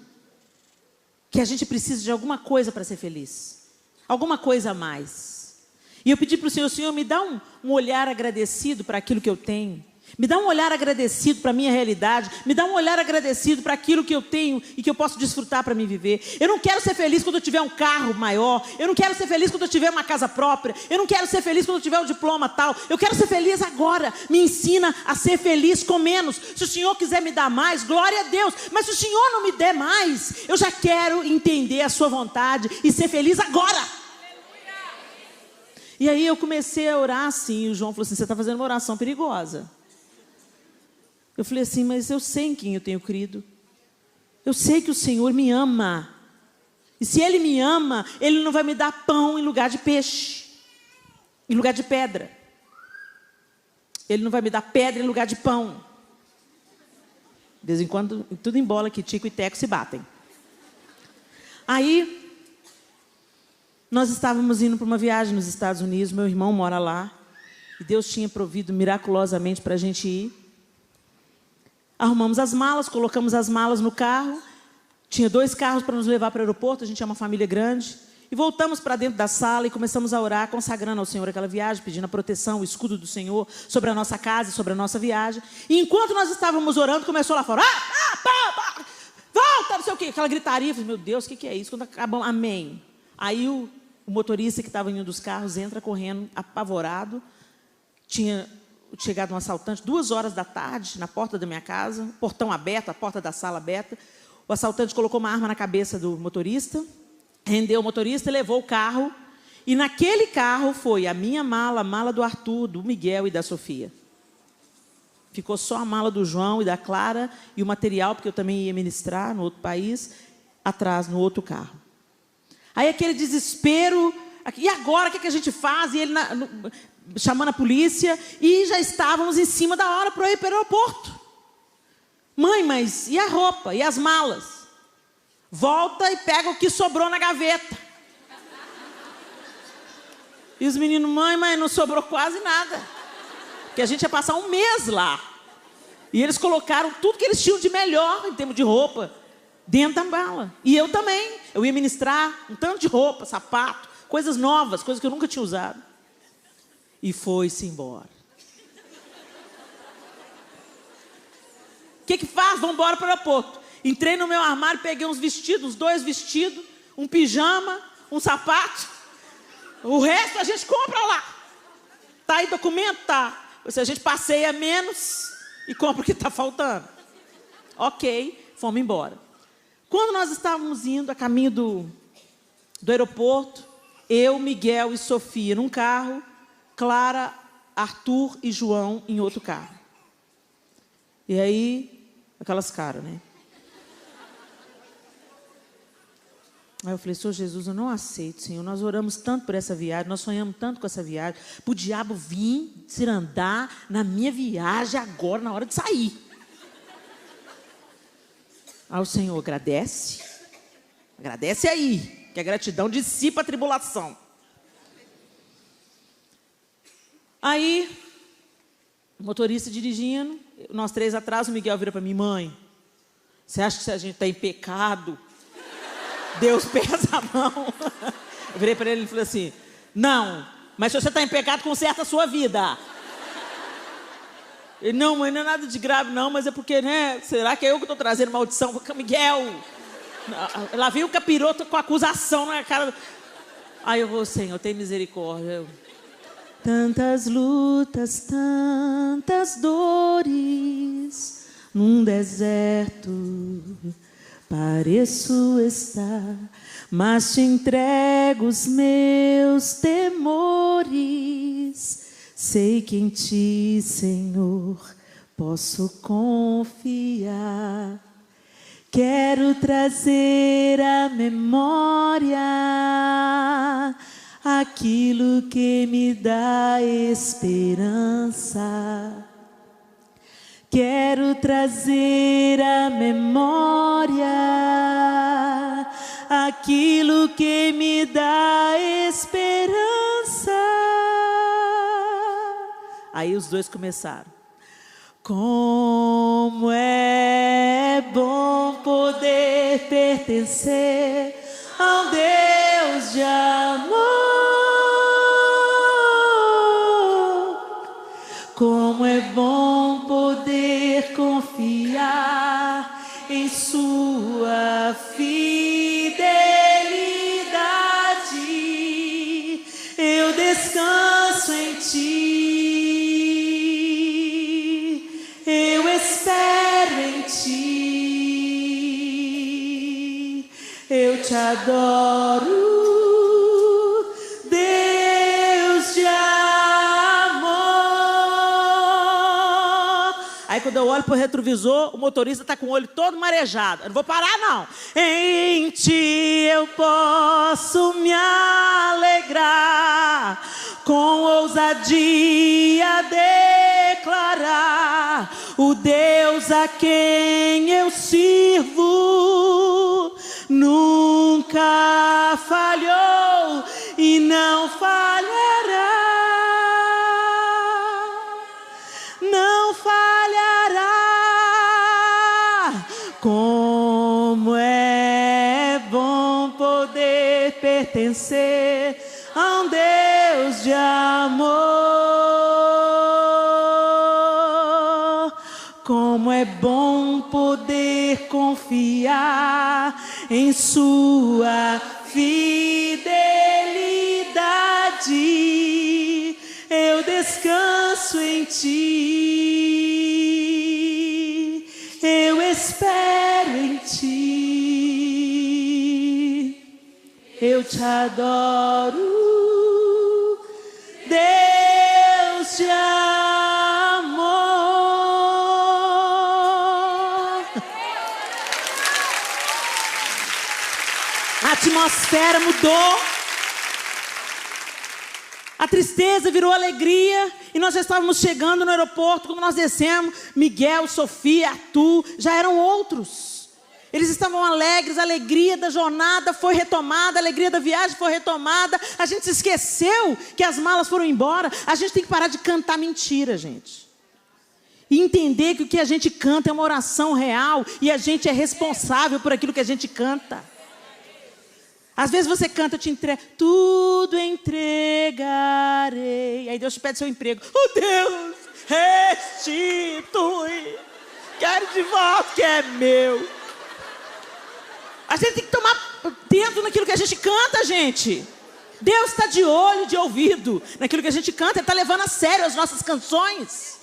que a gente precisa de alguma coisa para ser feliz. Alguma coisa a mais. E eu pedi para o Senhor: Senhor, me dá um olhar agradecido para aquilo que eu tenho. Me dá um olhar agradecido para a minha realidade. Me dá um olhar agradecido para aquilo que eu tenho e que eu posso desfrutar para me viver. Eu não quero ser feliz quando eu tiver um carro maior. Eu não quero ser feliz quando eu tiver uma casa própria. Eu não quero ser feliz quando eu tiver um diploma tal. Eu quero ser feliz agora. Me ensina a ser feliz com menos. Se o Senhor quiser me dar mais, glória a Deus. Mas se o Senhor não me der mais, eu já quero entender a sua vontade e ser feliz agora. E aí eu comecei a orar assim, e o João falou assim, você está fazendo uma oração perigosa. Eu falei assim, mas eu sei em quem eu tenho crido. Eu sei que o Senhor me ama. E se Ele me ama, Ele não vai me dar pão em lugar de peixe, em lugar de pedra. Ele não vai me dar pedra em lugar de pão. De vez em quando, tudo embola que Tico e Teco se batem. Aí, nós estávamos indo para uma viagem nos Estados Unidos, meu irmão mora lá, e Deus tinha provido miraculosamente para a gente ir. Arrumamos as malas, colocamos as malas no carro, tinha 2 carros para nos levar para o aeroporto, a gente é uma família grande, e voltamos para dentro da sala e começamos a orar, consagrando ao Senhor aquela viagem, pedindo a proteção, o escudo do Senhor sobre a nossa casa, sobre a nossa viagem. E enquanto nós estávamos orando, começou lá fora, volta, não sei o quê, aquela gritaria. Eu falei, meu Deus, o que é isso? Quando acabamos, amém. Aí o motorista que estava em um dos carros entra correndo, apavorado. Tinha chegado um assaltante, 2 horas da tarde, na porta da minha casa, portão aberto, a porta da sala aberta. O assaltante colocou uma arma na cabeça do motorista, rendeu o motorista e levou o carro. E naquele carro foi a minha mala, a mala do Arthur, do Miguel e da Sofia. Ficou só a mala do João e da Clara e o material, porque eu também ia ministrar no outro país, atrás, no outro carro. Aí aquele desespero, e agora o que a gente faz? E ele chamando a polícia, e já estávamos em cima da hora para ir para o aeroporto. Mãe, mas e a roupa? E as malas? Volta e pega o que sobrou na gaveta. E os meninos, mãe, não sobrou quase nada. Porque a gente ia passar 1 mês lá. E eles colocaram tudo que eles tinham de melhor, em termos de roupa, dentro da mala. E eu também. Eu ia ministrar um tanto de roupa, sapato, coisas novas, coisas que eu nunca tinha usado. E foi-se embora. O que faz? Vamos embora para o aeroporto. Entrei no meu armário, peguei uns vestidos, 2 vestidos, um pijama, um sapato. O resto a gente compra lá. Tá aí documento? Tá. Se a gente passeia menos e compra o que está faltando. Ok, fomos embora. Quando nós estávamos indo a caminho do aeroporto, eu, Miguel e Sofia num carro, Clara, Arthur e João em outro carro. E aí, aquelas caras, né? Aí eu falei, Senhor Jesus, eu não aceito, Senhor. Nós oramos tanto por essa viagem, nós sonhamos tanto com essa viagem. Para o diabo vir se andar na minha viagem agora, na hora de sair. Aí o Senhor agradece. Agradece aí, que a gratidão dissipa a tribulação. Aí, o motorista dirigindo, nós 3 atrás, o Miguel vira para mim, mãe, você acha que se a gente está em pecado, Deus pesa a mão? Eu virei para ele e falei assim, não, mas se você está em pecado, conserta a sua vida. Ele, não, mãe, não é nada de grave não, mas é porque, né, será que é eu que estou trazendo maldição? Miguel, lá veio o capiroto com acusação na cara. Aí eu vou, Senhor, tem misericórdia. Tantas lutas, tantas dores, num deserto pareço estar, mas te entrego os meus temores. Sei que em ti, Senhor, posso confiar. Quero trazer à memória aquilo que me dá esperança. Quero trazer à memória aquilo que me dá esperança. Aí os 2 começaram. Como é bom poder pertencer a um Deus de amor. Como é bom poder confiar em sua fidelidade. Eu descanso em ti, eu espero em ti, eu te adoro, Deus Aí quando eu olho para o retrovisor, o motorista está com o olho todo marejado. Eu não vou parar, não. Em ti eu posso me alegrar, com ousadia declarar: o Deus a quem eu sirvo nunca falhou e não falhará. Não falhará. Como é bom poder pertencer a um Deus de amor. Como é bom poder confiar em sua fidelidade. Eu descanso em ti, eu espero em ti, eu te adoro, Deus de amor. A atmosfera mudou. A tristeza virou alegria e nós já estávamos chegando no aeroporto. Quando nós descemos, Miguel, Sofia, Arthur, já eram outros. Eles estavam alegres, a alegria da jornada foi retomada, a alegria da viagem foi retomada. A gente se esqueceu que as malas foram embora. A gente tem que parar de cantar mentira, gente. E entender que o que a gente canta é uma oração real e a gente é responsável por aquilo que a gente canta. Às vezes você canta, eu te entrego, tudo entregarei. Aí Deus te pede seu emprego. Oh Deus, restitui. Quero de volta que é meu. A gente tem que tomar dentro naquilo que a gente canta, gente. Deus está de olho, de ouvido naquilo que a gente canta. Ele está levando a sério as nossas canções.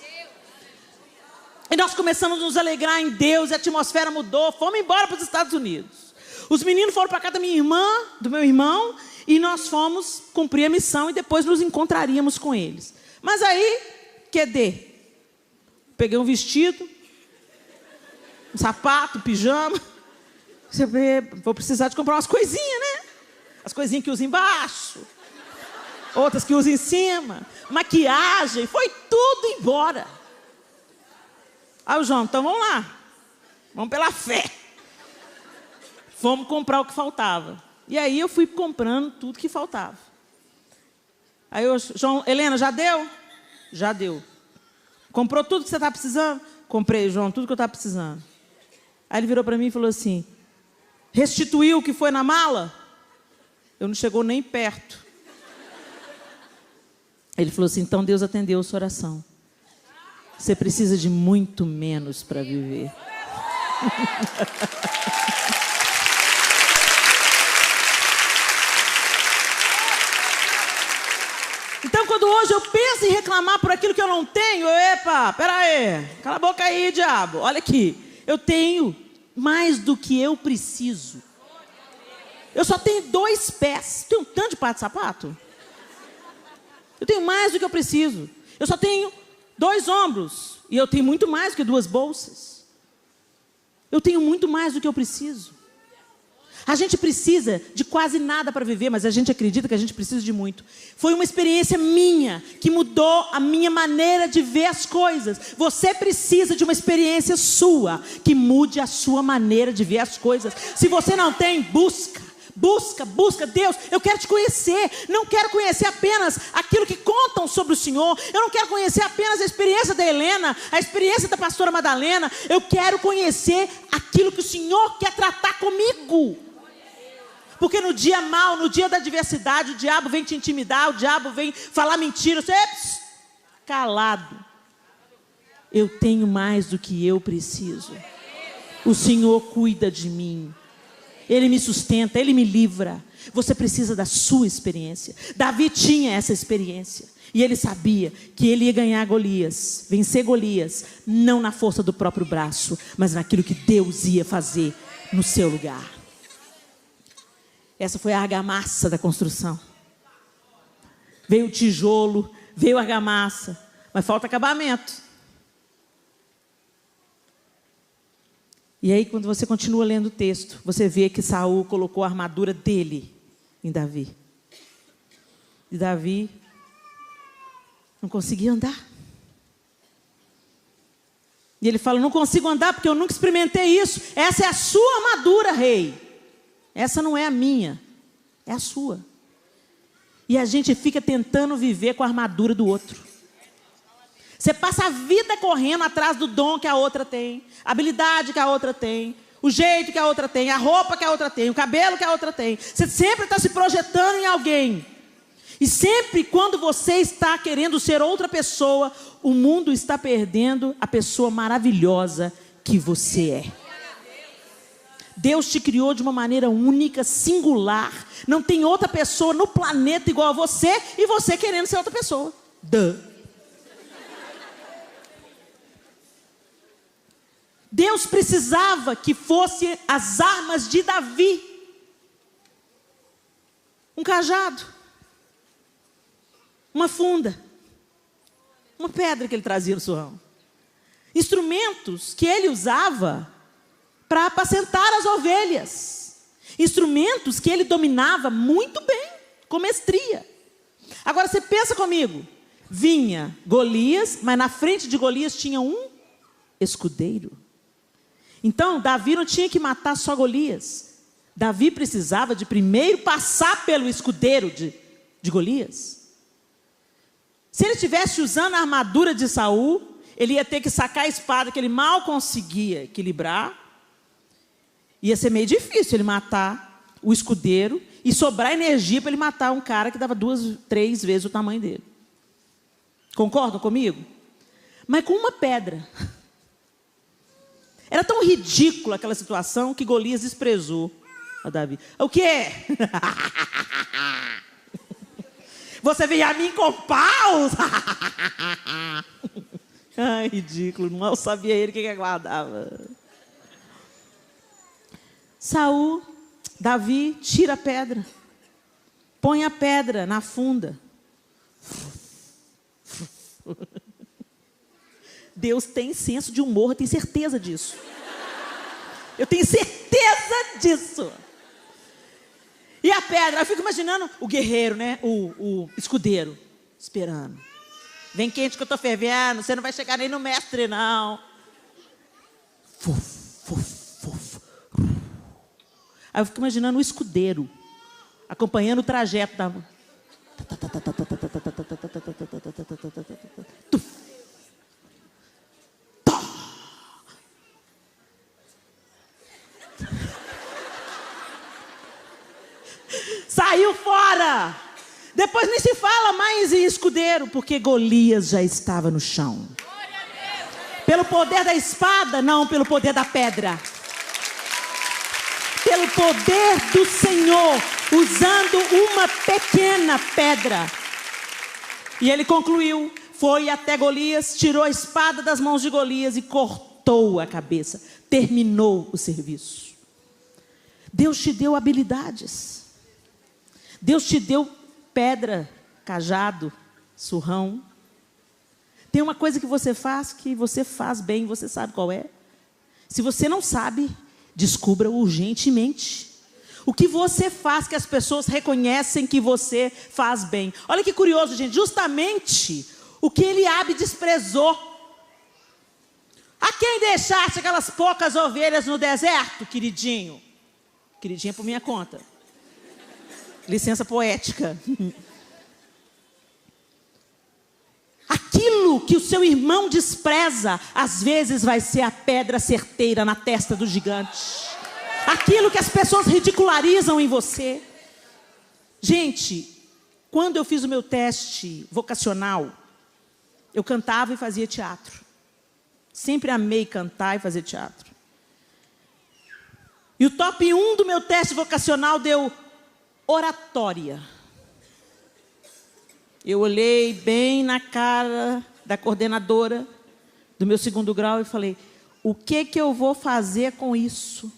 E nós começamos a nos alegrar em Deus. E a atmosfera mudou. Fomos embora para os Estados Unidos. Os meninos foram para casa da minha irmã, do meu irmão, e nós fomos cumprir a missão e depois nos encontraríamos com eles. Mas aí, peguei um vestido, um sapato, um pijama. Vou precisar de comprar umas coisinhas, né? As coisinhas que usa embaixo, outras que usa em cima, maquiagem, foi tudo embora. Aí o João, então vamos lá, vamos pela fé. Fomos comprar o que faltava. E aí eu fui comprando tudo que faltava. Aí eu, João, Helena, já deu? Já deu. Comprou tudo que você está precisando? Comprei, João, tudo que eu estava precisando. Aí ele virou para mim e falou assim, restituiu o que foi na mala? Eu não chegou nem perto. Ele falou assim, então Deus atendeu a sua oração. Você precisa de muito menos para viver. Então, quando hoje eu penso em reclamar por aquilo que eu não tenho, pera aí, cala a boca aí, diabo, olha aqui, eu tenho mais do que eu preciso. Eu só tenho 2 pés, tenho um tanto de par de sapato? Eu tenho mais do que eu preciso. Eu só tenho 2 ombros, e eu tenho muito mais do que 2 bolsas. Eu tenho muito mais do que eu preciso. A gente precisa de quase nada para viver, mas a gente acredita que a gente precisa de muito. Foi uma experiência minha que mudou a minha maneira de ver as coisas. Você precisa de uma experiência sua que mude a sua maneira de ver as coisas. Se você não tem, busca. Deus, eu quero te conhecer. Não quero conhecer apenas aquilo que contam sobre o Senhor. Eu não quero conhecer apenas a experiência da Helena, a experiência da pastora Madalena. Eu quero conhecer aquilo que o Senhor quer tratar comigo. Porque no dia mau, no dia da adversidade, o diabo vem te intimidar, o diabo vem falar mentira. Você calado. Eu tenho mais do que eu preciso. O Senhor cuida de mim. Ele me sustenta, Ele me livra. Você precisa da sua experiência. Davi tinha essa experiência. E ele sabia que ele ia ganhar Golias, vencer Golias, não na força do próprio braço, mas naquilo que Deus ia fazer no seu lugar. Essa foi a argamassa da construção. Veio o tijolo, veio a argamassa, mas falta acabamento. E aí, quando você continua lendo o texto, você vê que Saul colocou a armadura dele em Davi. E Davi não conseguia andar. E ele fala, não consigo andar porque eu nunca experimentei isso. Essa é a sua armadura, rei. Essa não é a minha, é a sua. E a gente fica tentando viver com a armadura do outro. Você passa a vida correndo atrás do dom que a outra tem, a habilidade que a outra tem, o jeito que a outra tem, a roupa que a outra tem, o cabelo que a outra tem. Você sempre está se projetando em alguém. E sempre quando você está querendo ser outra pessoa, o mundo está perdendo a pessoa maravilhosa que você é. Deus te criou de uma maneira única, singular. Não tem outra pessoa no planeta igual a você e você querendo ser outra pessoa. Deus precisava que fosse as armas de Davi. Um cajado, uma funda, uma pedra que ele trazia no surrão. Instrumentos que ele usava para apacentar as ovelhas. Instrumentos que ele dominava muito bem, com mestria. Agora você pensa comigo, vinha Golias, mas na frente de Golias tinha um escudeiro. Então Davi não tinha que matar só Golias. Davi precisava de primeiro passar pelo escudeiro de Golias. Se ele estivesse usando a armadura de Saul, ele ia ter que sacar a espada que ele mal conseguia equilibrar. Ia ser meio difícil ele matar o escudeiro e sobrar energia para ele matar um cara que dava 2, 3 vezes o tamanho dele. Concordam comigo? Mas com uma pedra. Era tão ridícula aquela situação que Golias desprezou a Davi. O quê? Você veio a mim com paus? Ai, ridículo. Não sabia ele o que aguardava. Saul, Davi, tira a pedra. Põe a pedra na funda. Deus tem senso de humor, eu tenho certeza disso. Eu tenho certeza disso. E a pedra, eu fico imaginando o guerreiro, né? O escudeiro, esperando. Vem quente que eu estou fervendo, você não vai chegar nem no mestre, não. Aí eu fico imaginando o escudeiro, acompanhando o trajeto da... Saiu fora. Depois nem se fala mais em escudeiro, porque Golias já estava no chão. Pelo poder da espada, não pelo poder da pedra. Pelo poder do Senhor, usando uma pequena pedra. E ele concluiu, foi até Golias, tirou a espada das mãos de Golias e cortou a cabeça. Terminou o serviço. Deus te deu habilidades. Deus te deu pedra, cajado, surrão. Tem uma coisa que você faz bem, você sabe qual é. Se você não sabe, descubra urgentemente. O que você faz que as pessoas reconhecem que você faz bem. Olha que curioso, gente. Justamente o que Eliabe desprezou. A quem deixaste aquelas poucas ovelhas no deserto, queridinho? Queridinho é por minha conta. Licença poética. Aquilo que o seu irmão despreza, às vezes vai ser a pedra certeira na testa do gigante. Aquilo que as pessoas ridicularizam em você. Gente, quando eu fiz o meu teste vocacional, eu cantava e fazia teatro. Sempre amei cantar e fazer teatro. E o top 1 do meu teste vocacional deu oratória. Eu olhei bem na cara da coordenadora do meu 2º grau e falei, o que eu vou fazer com isso?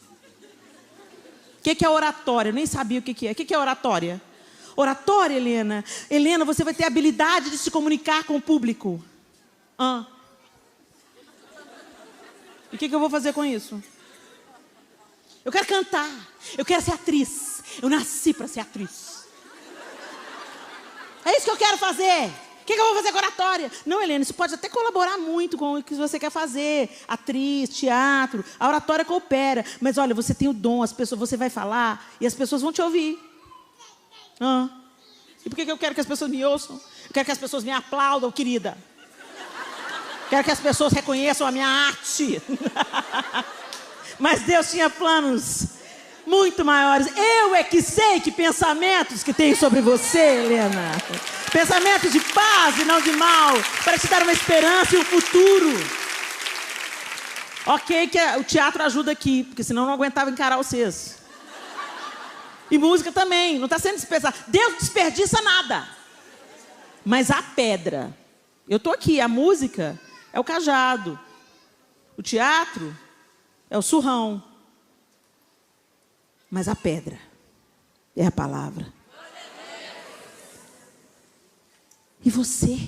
O que é oratória? Eu nem sabia o que é. O que é oratória? Oratória, Helena? Helena, você vai ter a habilidade de se comunicar com o público. E o que eu vou fazer com isso? Eu quero cantar. Eu quero ser atriz. Eu nasci para ser atriz. É isso que eu quero fazer. O que eu vou fazer com oratória? Não, Helena, isso pode até colaborar muito com o que você quer fazer. Atriz, teatro, a oratória coopera. Mas olha, você tem o dom, as pessoas, você vai falar e as pessoas vão te ouvir. E por que eu quero que as pessoas me ouçam? Eu quero que as pessoas me aplaudam, querida. Quero que as pessoas reconheçam a minha arte. Mas Deus tinha planos muito maiores. Eu é que sei que pensamentos que tem sobre você, Helena. Pensamentos de paz e não de mal, para te dar uma esperança e um futuro. Ok, que o teatro ajuda aqui, porque senão eu não aguentava encarar vocês. E música também, não está sendo desperdiçado. Deus não desperdiça nada. Mas a pedra, eu estou aqui, a música é o cajado. O teatro é o surrão. Mas a pedra é a palavra. E você?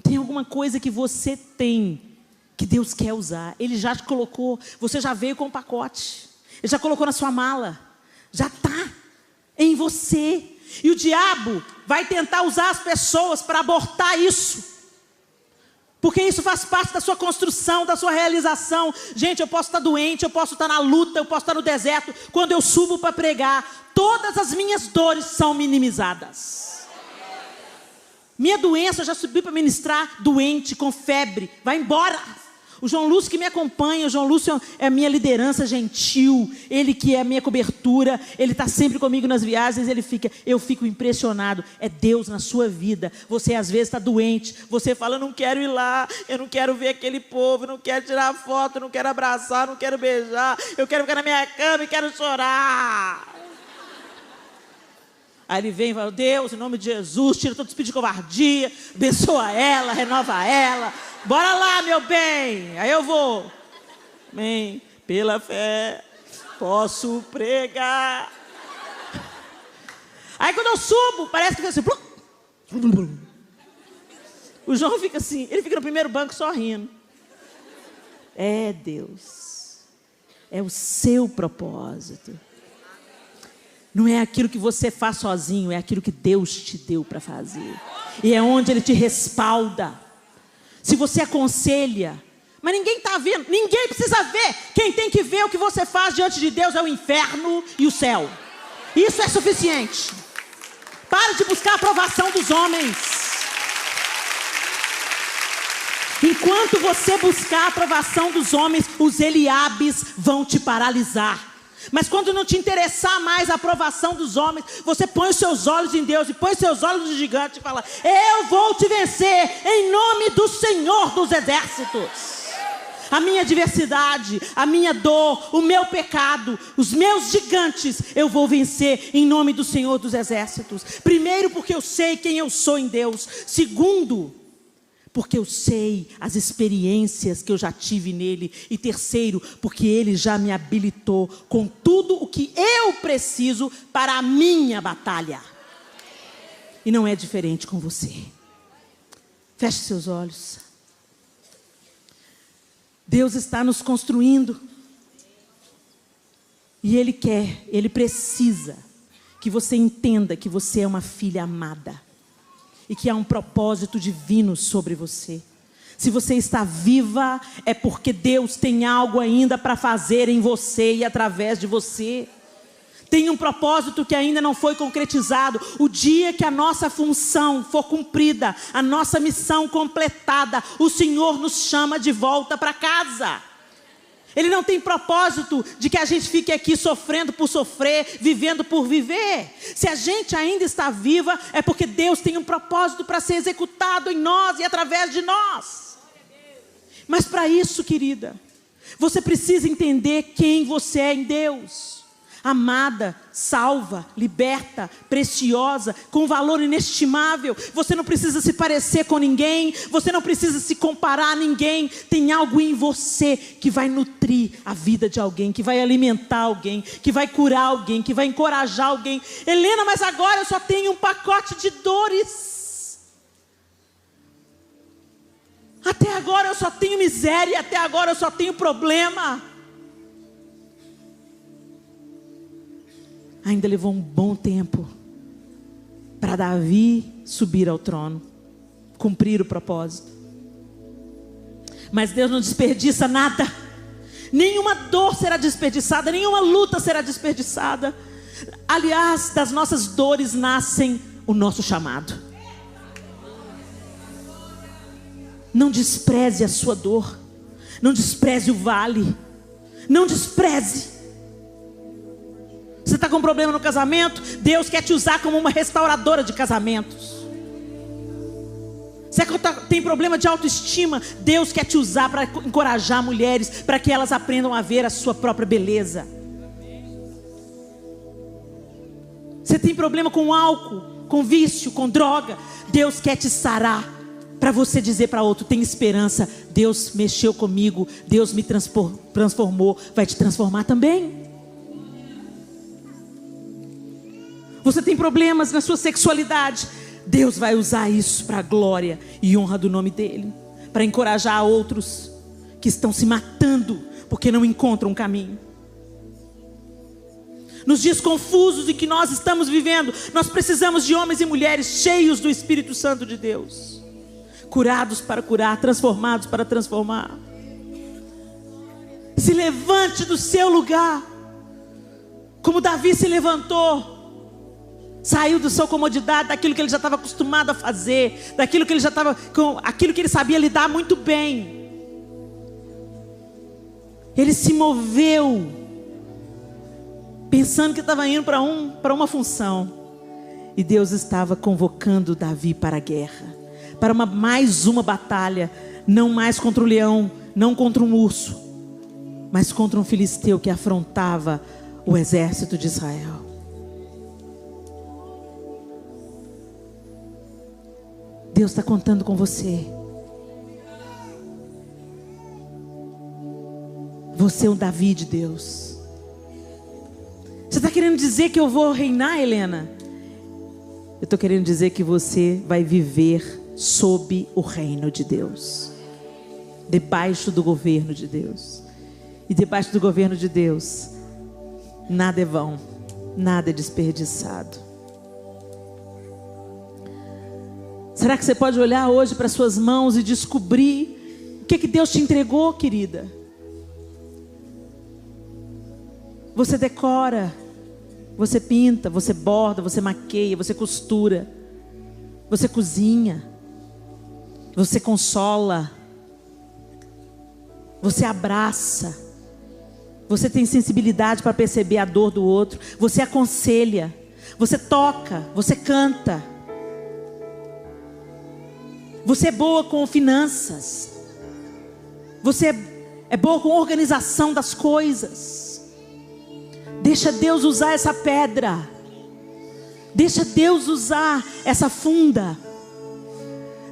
Tem alguma coisa que você tem, que Deus quer usar. Ele já te colocou, você já veio com o pacote. Ele já colocou na sua mala. Já está em você. E o diabo vai tentar usar as pessoas para abortar isso. Porque isso faz parte da sua construção, da sua realização. Gente, eu posso estar doente, eu posso estar na luta, eu posso estar no deserto. Quando eu subo para pregar, todas as minhas dores são minimizadas. Minha doença, eu já subi para ministrar doente, com febre. Vai embora. O João Lúcio que me acompanha, o João Lúcio é a minha liderança gentil. Ele que é a minha cobertura. Ele está sempre comigo nas viagens. Eu fico impressionado. É Deus na sua vida. Você às vezes está doente. Você fala, eu não quero ir lá. Eu não quero ver aquele povo. Eu não quero tirar foto. Eu não quero abraçar. Eu não quero beijar. Eu quero ficar na minha cama e quero chorar. Aí ele vem e fala, Deus, em nome de Jesus, tira todo espírito de covardia, abençoa ela, renova ela. Bora lá, meu bem. Aí eu vou. Amém. Pela fé, posso pregar. Aí quando eu subo, parece que fica assim. O João fica assim, ele fica no primeiro banco só rindo. É Deus. É o seu propósito. Não é aquilo que você faz sozinho, é aquilo que Deus te deu para fazer. E é onde Ele te respalda. Se você aconselha, mas ninguém está vendo, ninguém precisa ver. Quem tem que ver o que você faz diante de Deus é o inferno e o céu. Isso é suficiente. Pare de buscar a aprovação dos homens. Enquanto você buscar a aprovação dos homens, os Eliabes vão te paralisar. Mas quando não te interessar mais a aprovação dos homens, você põe os seus olhos em Deus e põe os seus olhos no gigante e fala, eu vou te vencer em nome do Senhor dos Exércitos. A minha adversidade, a minha dor, o meu pecado, os meus gigantes, eu vou vencer em nome do Senhor dos Exércitos. Primeiro, porque eu sei quem eu sou em Deus. Segundo, porque eu sei as experiências que eu já tive nele. E terceiro, porque ele já me habilitou com tudo o que eu preciso para a minha batalha. E não é diferente com você. Feche seus olhos. Deus está nos construindo. E Ele quer, Ele precisa que você entenda que você é uma filha amada. E que há um propósito divino sobre você. Se você está viva, é porque Deus tem algo ainda para fazer em você e através de você. Tem um propósito que ainda não foi concretizado. O dia que a nossa função for cumprida, a nossa missão completada, o Senhor nos chama de volta para casa. Ele não tem propósito de que a gente fique aqui sofrendo por sofrer, vivendo por viver. Se a gente ainda está viva, é porque Deus tem um propósito para ser executado em nós e através de nós. Mas para isso, querida, você precisa entender quem você é em Deus. Amada, salva, liberta, preciosa, com valor inestimável. Você não precisa se parecer com ninguém. Você não precisa se comparar a ninguém. Tem algo em você que vai nutrir a vida de alguém, que vai alimentar alguém, que vai curar alguém, que vai encorajar alguém. Helena, mas agora eu só tenho um pacote de dores. Até agora eu só tenho miséria, até agora eu só tenho problema. ainda levou um bom tempo para Davi subir ao trono, cumprir o propósito. Mas Deus não desperdiça nada. Nenhuma dor será desperdiçada, nenhuma luta será desperdiçada. Aliás, das nossas dores nascem o nosso chamado. Não despreze a sua dor. Não despreze o vale. Não despreze. Você está com um problema no casamento? Deus quer te usar como uma restauradora de casamentos. Você tem problema de autoestima? Deus quer te usar para encorajar mulheres, para que elas aprendam a ver a sua própria beleza. Você tem problema com álcool, com vício, com droga? Deus quer te sarar, para você dizer para outro: tem esperança, Deus mexeu comigo, Deus me transformou, vai te transformar também. Você tem problemas na sua sexualidade? Deus vai usar isso para a glória e honra do nome dEle, para encorajar outros que estão se matando porque não encontram um caminho. Nos dias confusos em que nós estamos vivendo, nós precisamos de homens e mulheres cheios do Espírito Santo de Deus, curados para curar, transformados para transformar. Se levante do seu lugar, como Davi se levantou. Saiu da sua comodidade, daquilo que ele já estava acostumado a fazer, daquilo que ele já estava, aquilo que ele sabia lidar muito bem. Ele se moveu, pensando que estava indo para uma função. E Deus estava convocando Davi para a guerra, para mais uma batalha, não mais contra o leão, não contra um urso, mas contra um filisteu que afrontava o exército de Israel. Deus está contando com você. Você é um Davi de Deus. Você está querendo dizer que eu vou reinar, Helena? Eu estou querendo dizer que você vai viver sob o reino de Deus, debaixo do governo de Deus. E debaixo do governo de Deus, nada é vão, nada é desperdiçado. Será que você pode olhar hoje para suas mãos e descobrir o que Deus te entregou, querida? Você decora, você pinta, você borda, você maqueia, você costura, você cozinha, você consola, você abraça, você tem sensibilidade para perceber a dor do outro, você aconselha, você toca, você canta. Você é boa com finanças. Você é boa com organização das coisas. Deixa Deus usar essa pedra. Deixa Deus usar essa funda.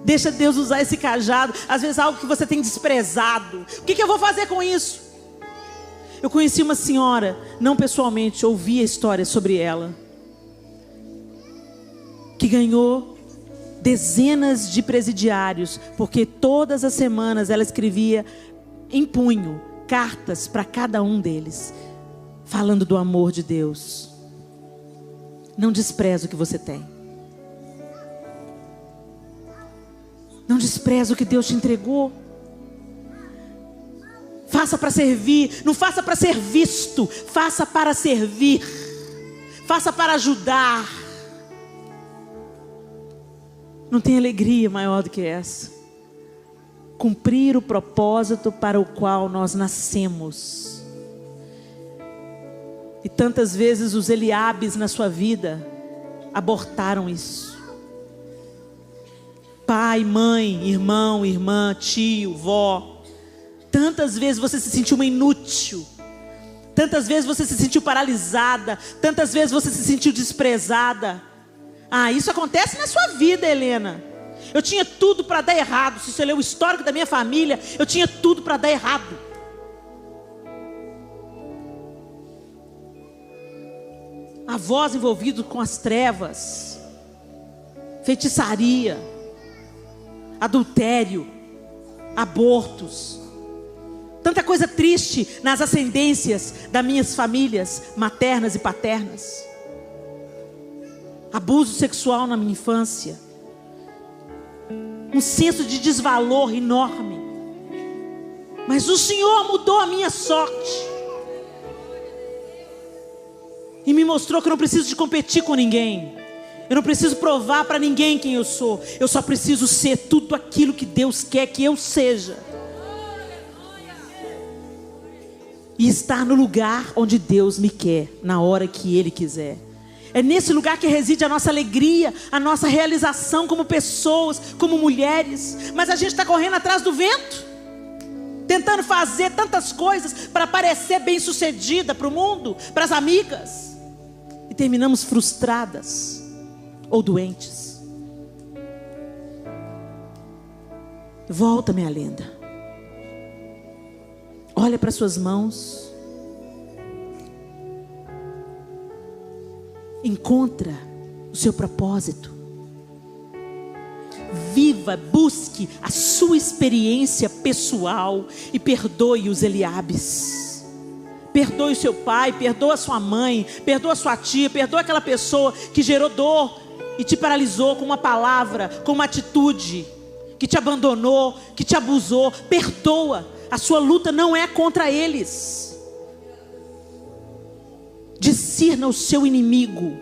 Deixa Deus usar esse cajado. Às vezes algo que você tem desprezado. O que eu vou fazer com isso? Eu conheci uma senhora, não pessoalmente, ouvi a história sobre ela, que ganhou dezenas de presidiários, porque todas as semanas ela escrevia em punho cartas para cada um deles, falando do amor de Deus. Não despreza o que você tem. Não despreza o que Deus te entregou. Faça para servir, não faça para ser visto, faça para servir, faça para ajudar. Não tem alegria maior do que essa. Cumprir o propósito para o qual nós nascemos. E tantas vezes os Eliabes na sua vida abortaram isso. Pai, mãe, irmão, irmã, tio, vó. Tantas vezes você se sentiu uma inútil. Tantas vezes você se sentiu paralisada. Tantas vezes você se sentiu desprezada. Ah, isso acontece na sua vida, Helena. Eu tinha tudo para dar errado. Se você ler o histórico da minha família, eu tinha tudo para dar errado. Avós envolvidos com as trevas, feitiçaria, adultério, abortos. Tanta coisa triste nas ascendências das minhas famílias maternas e paternas. abuso sexual na minha infância, um senso de desvalor enorme. Mas o Senhor mudou a minha sorte e me mostrou que eu não preciso de competir com ninguém. Eu não preciso provar para ninguém quem eu sou. Eu só preciso ser tudo aquilo que Deus quer que eu seja. E estar no lugar onde Deus me quer, na hora que Ele quiser. É nesse lugar que reside a nossa alegria, a nossa realização como pessoas, como mulheres. Mas a gente está correndo atrás do vento, tentando fazer tantas coisas para parecer bem-sucedida para o mundo, para as amigas. E terminamos frustradas ou doentes. Volta, minha linda. Olha para suas mãos. Encontra o seu propósito. Viva, busque a sua experiência pessoal e perdoe os Eliabes. Perdoe o seu pai, perdoa a sua mãe, perdoa a sua tia, perdoa aquela pessoa que gerou dor e te paralisou com uma palavra, com uma atitude, que te abandonou, que te abusou. Perdoa. A sua luta não é contra eles. Discirna o seu inimigo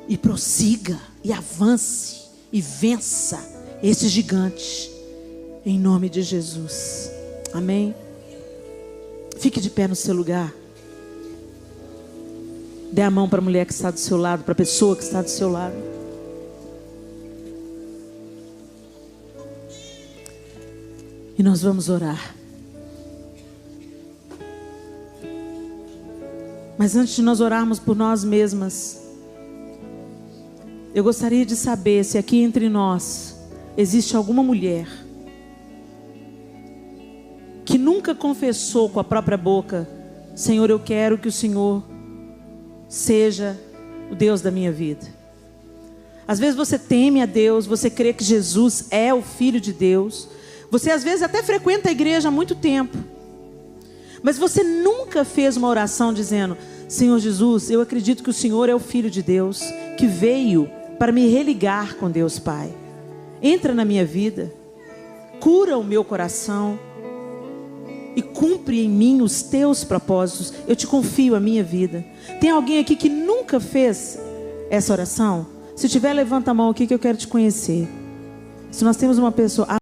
e prossiga e avance e vença esse gigante em nome de Jesus. Amém? Fique de pé no seu lugar. Dê a mão para a mulher que está do seu lado, para a pessoa que está do seu lado. E nós vamos orar. Mas antes de nós orarmos por nós mesmas, eu gostaria de saber se aqui entre nós existe alguma mulher que nunca confessou com a própria boca: Senhor, eu quero que o Senhor seja o Deus da minha vida. Às vezes você teme a Deus, você crê que Jesus é o Filho de Deus, você às vezes até frequenta a igreja há muito tempo, mas você nunca fez uma oração dizendo: Senhor Jesus, eu acredito que o Senhor é o Filho de Deus, que veio para me religar com Deus Pai. Entra na minha vida, cura o meu coração e cumpre em mim os teus propósitos. Eu te confio a minha vida. Tem alguém aqui que nunca fez essa oração? Se tiver, levanta a mão aqui que eu quero te conhecer. Se nós temos uma pessoa...